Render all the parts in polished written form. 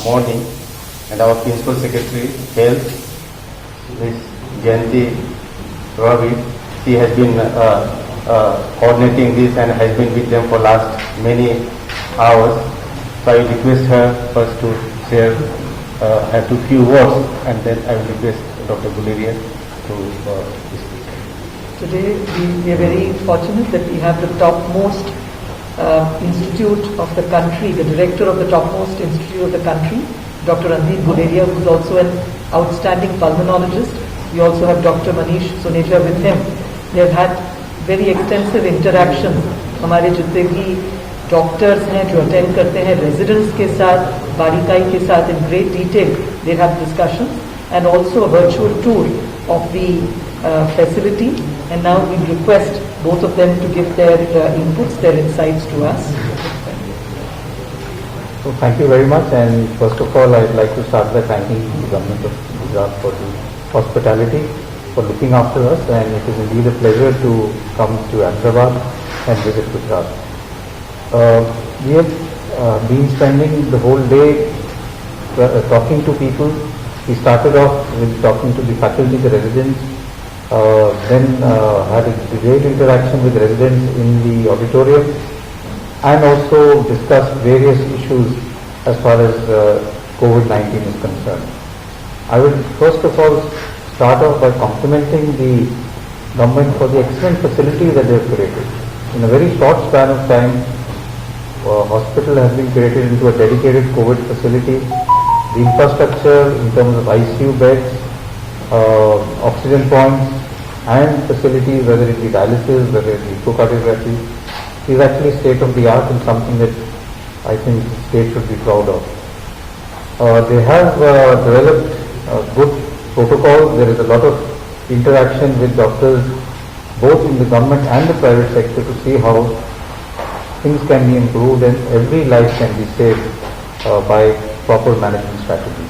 morning, and our Principal Secretary, Health, Ms. Jayanti Ravi. She has been coordinating this and has been with them for last many hours. So I will request her first to share a few words, and then I will request Dr. Guleria to speak. Today we are very fortunate that we have the topmost institute of the country, the director of the topmost institute of the country, Dr. Randeep Guleria, who is also an outstanding pulmonologist. We also have Dr. Manish Suneja with him. They have had very extensive interactions. हमारे जितने भी doctors हैं जो attend करते हैं residents के साथ, बारीकाई के साथ, in great detail they have discussions, and also a virtual tour of the facility. And now we request both of them to give their inputs, their insights to us. So thank you very much, and first of all I'd like to start by thanking the government of Gujarat for the hospitality, for looking after us, and it is indeed a pleasure to come to Ahmedabad and visit Gujarat. We have been spending the whole day talking to people. We started off with talking to the faculty, the residents, then had a detailed interaction with residents in the auditorium, and also discussed various issues as far as COVID-19 is concerned. I will first of all start off by complimenting the government for the excellent facility that they have created. In a very short span of time, hospital has been created into a dedicated COVID facility. The infrastructure in terms of ICU beds, oxygen points, and facilities, whether it be dialysis, whether it be echocardiography, is actually state of the art and something that I think the state should be proud of. They have developed good protocols. There is a lot of interaction with doctors, both in the government and the private sector, to see how things can be improved and every life can be saved by proper management strategy.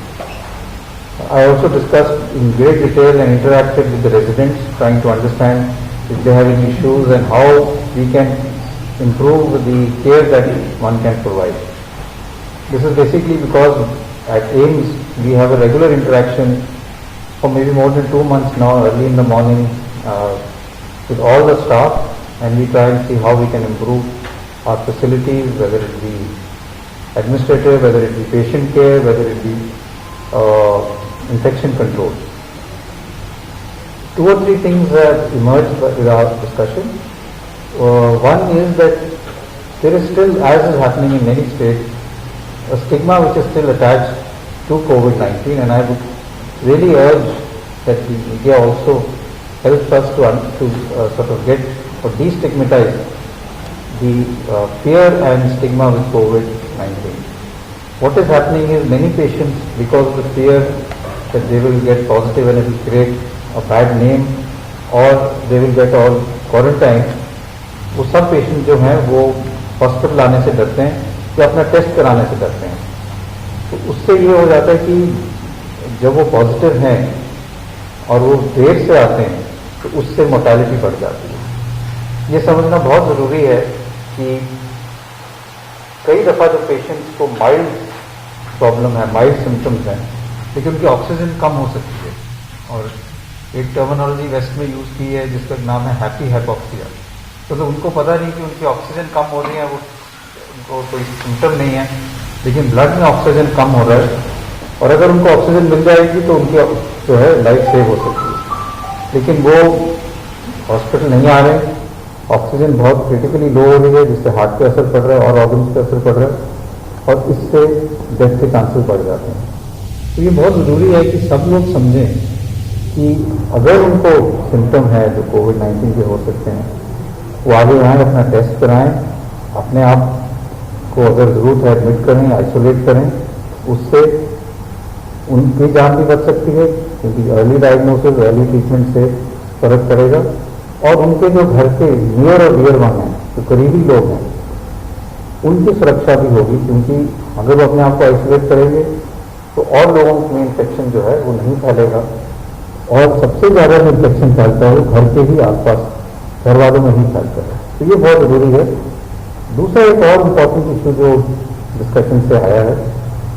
I also discussed in great detail and interacted with the residents, trying to understand if they have any issues and how we can improve the care that one can provide. This is basically because at AIIMS we have a regular interaction for maybe more than 2 months now, early in the morning, with all the staff, and we try and see how we can improve our facilities, whether it be administrative, whether it be patient care, whether it be infection control. 2 or 3 things have emerged with our discussion. One is that there is still, as is happening in many states, a stigma which is still attached to COVID-19, and I would really urge that the media also helps us to sort of get or destigmatize the fear and stigma with COVID-19. What is happening is many patients, because of the fear that they will get positive and it will create a bad name or they will get all quarantined, वो सब patient जो हैं वो hospital आने से डरते हैं या अपना टेस्ट कराने से डरते हैं. तो उससे ये हो जाता है कि जब वो पॉजिटिव हैं और वो देर से आते हैं तो उससे मोर्टेलिटी बढ़ जाती है. ये समझना बहुत ज़रूरी है कि कई दफ़ा जो पेशेंट्स को माइल्ड प्रॉब्लम है, माइल्ड सिम्टम्स हैं, लेकिन उनकी ऑक्सीजन कम हो सकती है, और एक टर्मिनोलॉजी वेस्ट में यूज़ की है जिसका नाम है हैप्पी हाइपोक्सिया. तो उनको पता नहीं कि उनकी ऑक्सीजन कम हो रही है, वो उनको कोई सिम्टम नहीं है, लेकिन ब्लड में ऑक्सीजन कम हो रहा है, और अगर उनको ऑक्सीजन मिल जाएगी तो उनकी जो है लाइफ सेव हो सकती है. लेकिन वो हॉस्पिटल नहीं आ रहे, ऑक्सीजन बहुत क्रिटिकली लो हो रही है, जिससे हार्ट पे असर पड़ रहा है और ऑर्गन्स पे असर पड़ रहा है, और इससे डेथ के चांसेस बढ़ जाते हैं. तो ये बहुत ज़रूरी है कि सब लोग समझें कि अगर उनको सिम्टम है जो कोविड-19 के हो सकते हैं, वो आगे आएँ, अपना टेस्ट कराएं, अपने आप को अगर ज़रूरत है एडमिट करें, आइसोलेट करें. उससे उनकी जान भी बच सकती है, क्योंकि अर्ली डायग्नोसिस, अर्ली ट्रीटमेंट से फर्क पड़ेगा, और उनके जो घर के नियर और डियर वन हैं, जो करीबी लोग हैं, उनकी सुरक्षा भी होगी, क्योंकि अगर वो अपने आप को आइसोलेट करेंगे तो और लोगों में इन्फेक्शन जो है वो नहीं फैलेगा, और सबसे ज़्यादा जो इन्फेक्शन फैलता है वो घर के ही आसपास घर वालों में ही फैलता है. तो ये बहुत ज़रूरी है. दूसरा एक और इम्पॉर्टेंट इशू जो डिस्कशन से आया है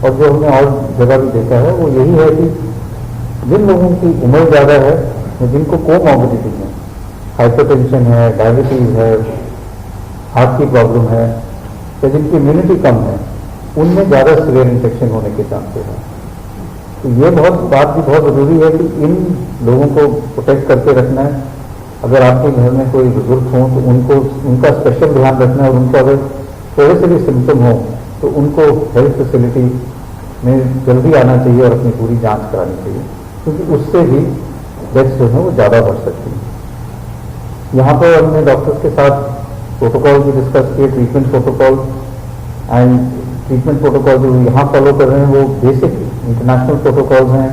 और जो हमने और जगह भी देखा है वो यही है कि जिन लोगों की उम्र ज़्यादा है या जिनको कोमॉर्बिडिटी है, हाइपरटेंशन है, डायबिटीज है, हार्ट की प्रॉब्लम है, या जिनकी इम्यूनिटी कम है, उनमें ज़्यादा सीवियर इन्फेक्शन होने के चांसेस हैं। तो ये बात भी बहुत ज़रूरी है कि इन लोगों को प्रोटेक्ट करके रखना है। अगर आपके घर में कोई बुजुर्ग हों तो उनका स्पेशल ध्यान रखना है, और उनको अगर थोड़े से भी सिम्टम हो तो उनको हेल्थ फैसिलिटी में जल्दी आना चाहिए और अपनी पूरी जांच करानी चाहिए, क्योंकि उससे भी डेथ्स जो है वो ज़्यादा बढ़ सकती है। यहाँ पर हमने डॉक्टर्स के साथ प्रोटोकॉल भी डिस्कस किए, treatment protocol and treatment protocol जो यहाँ फॉलो कर रहे हैं वो बेसिक इंटरनेशनल प्रोटोकॉल्स हैं।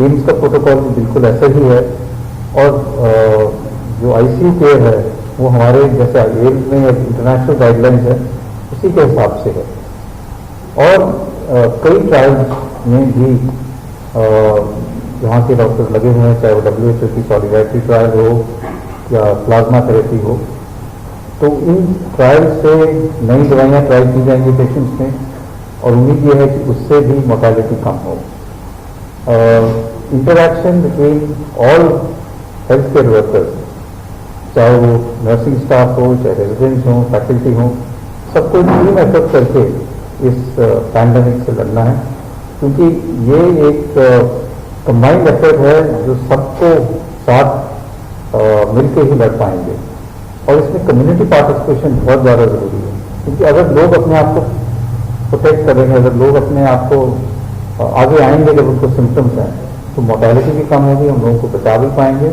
एम्स का प्रोटोकॉल भी बिल्कुल ऐसा ही है, और जो आईसीयू केयर है वो हमारे जैसे एम्स में इंटरनेशनल गाइडलाइंस है उसी के हिसाब से है। और कई ट्रायल्स में भी यहाँ के डॉक्टर्स लगे हुए हैं, चाहे वो WHO की सॉलिडारिटी ट्रायल हो या प्लाज्मा थेरेपी हो। तो इन ट्रायल से नई दवाइयाँ ट्राई की जाएंगी पेशेंट्स में, और उम्मीद ये है कि उससे भी मोर्टेलिटी कम हो। Interaction between all health care workers, चाहे वो नर्सिंग स्टाफ हो, चाहे रेजिडेंट्स हो, फैकल्टी हो, सबको टीम एफर्ट करके इस पैंडेमिक से लड़ना है, क्योंकि ये एक कंबाइंड एफर्ट है जो सबको साथ मिलकर ही लड़ पाएंगे। और इसमें कम्युनिटी पार्टिसिपेशन बहुत ज़्यादा ज़रूरी है, क्योंकि अगर लोग अपने आप को प्रोटेक्ट करेंगे, अगर लोग अपने आप को आगे आएंगे जब उनको सिम्टम्स हैं, तो मोर्टेलिटी भी कम होगी, हम लोगों को बचा भी पाएंगे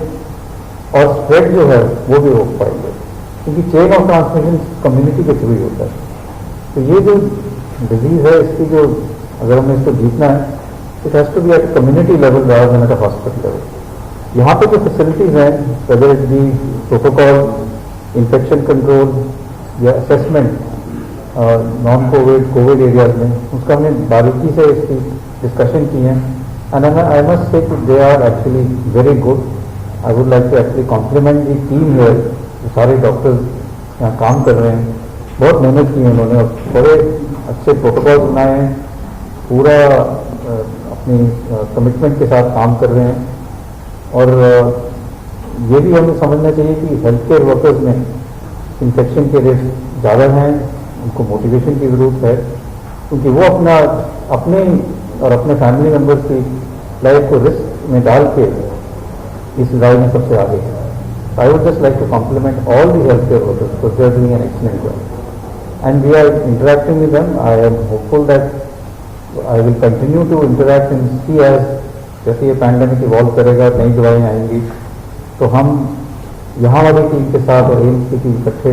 और स्प्रेड जो है वो भी रोक पाएंगे, क्योंकि चेन ऑफ ट्रांसमिशन कम्युनिटी के थ्रू ही होता है। तो ये जो डिजीज है, इसकी जो अगर हमें इसको जीतना है, it has to be at community level rather than at hospital level. यहाँ पे जो फैसिलिटीज हैं, whether it be protocol, infection control या असेसमेंट नॉन कोविड एरियाज में, उसका हमने बारीकी से इसकी डिस्कशन की है। And I must say they are actually very good. I would like to actually compliment the team here, जो सारे डॉक्टर्स यहाँ काम कर रहे हैं, बहुत मेहनत की है उन्होंने और बड़े अच्छे प्रोटोकॉल बनाए हैं, पूरा अपनी कमिटमेंट के साथ काम कर रहे हैं। और ये भी हमें समझना चाहिए कि हेल्थ केयर वर्कर्स में इन्फेक्शन के रेट ज़्यादा हैं, उनको मोटिवेशन की ज़रूरत है, क्योंकि वो अपने और अपने फैमिली मेम्बर्स की लाइफ को रिस्क में डाल के इस लड़ाई में सबसे आगे है। I would just like to compliment all the health care workers for they are doing an excellent job and we are interacting with them. I am hopeful that I will continue to interact and see as जैसे ये pandemic evolve करेगा, नई दवाइयाँ आएंगी, तो हम यहाँ वाली टीम के साथ और एम्स की टीम इकट्ठे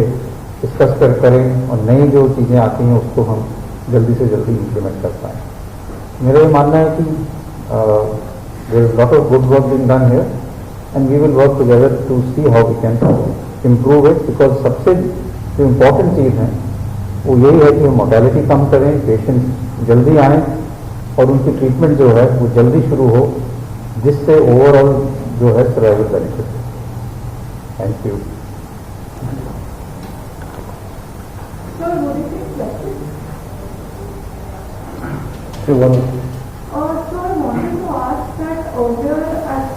डिस्कस करें और नई जो चीज़ें आती हैं उसको हम जल्दी से जल्दी इम्प्लीमेंट कर पाएँ। मेरा ये मानना है कि there is lot of good work being done here and we will work together to see how we can improve it, because सबसे जो इम्पोर्टेंट चीज़ है वो यही है कि हम मोर्टेलिटी कम करें, पेशेंट्स जल्दी आएँ और उनकी ट्रीटमेंट जो है वो जल्दी शुरू हो, जिससे ओवरऑल जो है सर्वाइवल बेनिफिट है। Thank you. So I wanted to ask that earlier at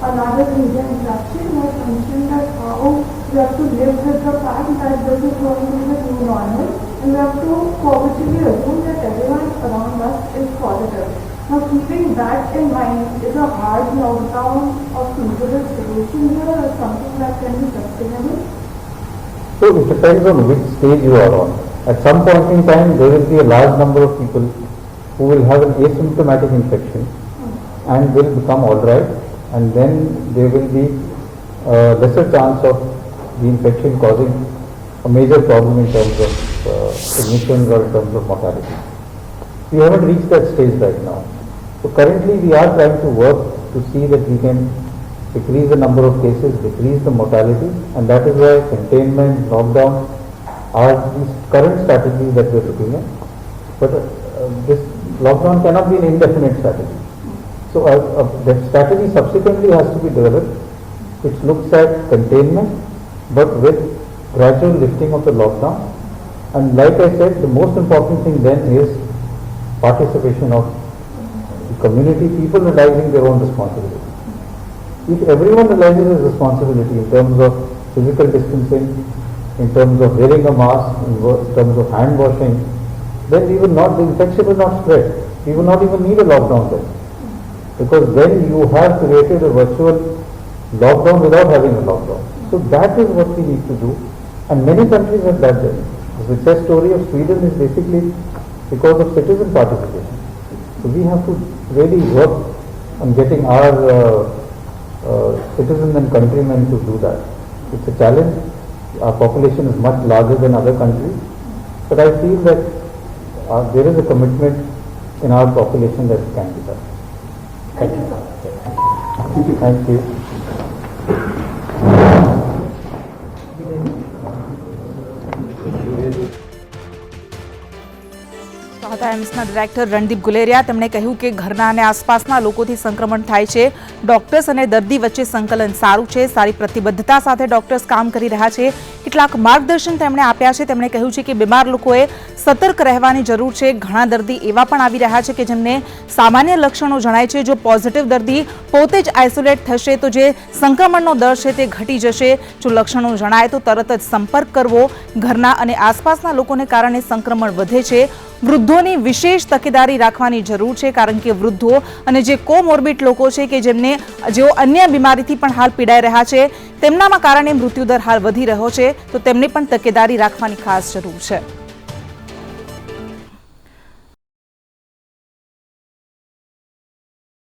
another media interaction you had mentioned that how we have to live with the fact that this is going to be the new normal and we have to positively assume that everyone around us is positive. Now keeping that in mind, is a hard lockdown a feasible solution here or something that can be sustainable? So it depends on which stage you are on. At some point in time there will be a large number of people who will have an asymptomatic infection and will become alright, and then there will be lesser chance of the infection causing a major problem in terms of admissions or in terms of mortality. We haven't reached that stage right now. So currently we are trying to work to see that we can decrease the number of cases, decrease the mortality, and that is why containment, lockdown are these current strategies that we are looking at. But this lockdown cannot be an indefinite strategy. So the strategy subsequently has to be developed, which looks at containment, but with gradual lifting of the lockdown. And like I said, the most important thing then is participation of the community, people realizing their own responsibility. If everyone realizes his responsibility in terms of physical distancing, in terms of wearing a mask, in terms of hand washing, then we will not, the infection will not spread. We will not even need a lockdown then. Because then you have created a virtual lockdown without having a lockdown. So that is what we need to do. And many countries have done that. The success story of Sweden is basically because of citizen participation. So we have to really work on getting our citizens and countrymen to do that. It's a challenge. Our population is much larger than other countries. But I feel that there is a commitment in our population that it can be done. Thank you, sir. Thank you. એમ્સના director Randeep Guleria તેમણે કહ્યું કે ઘરના અને આસપાસના લોકોથી સંક્રમણ થાય છે. ડોક્ટર્સ અને દર્દી વચ્ચે સંકલન સારું છે, સારી પ્રતિબદ્ધતા સાથે ડોક્ટર્સ કામ કરી રહ્યા છે. કેટલાક માર્ગદર્શન તેમણે આપ્યા છે. તેમણે કહ્યું છે કે બીમાર લોકોએ સતર્ક રહેવાની જરૂર છે. ઘણા દર્દી એવા પણ આવી રહ્યા છે કે જેમને સામાન્ય લક્ષણો જણાય છે. જો પોઝિટિવ દર્દી પોતે જ આઇસોલેટ થશે તો જે સંક્રમણનો દર છે તે ઘટી જશે. જો લક્ષણો જણાય તો તરત જ સંપર્ક કરવો. ઘરના અને આસપાસના લોકોને કારણે સંક્રમણ વધે છે. વૃદ્ધોની વિશેષ તકેદારી રાખવાની જરૂર છે, કારણ કે વૃદ્ધો અને જે કોમોર્બિડ લોકો છે કે જેઓ અન્ય બીમારીથી પણ હાલ પીડાઈ રહ્યા છે, તેમનામાં કારણે મૃત્યુદર હાલ વધી રહ્યો છે, તો તેમની પણ તકેદારી રાખવાની ખાસ જરૂર છે.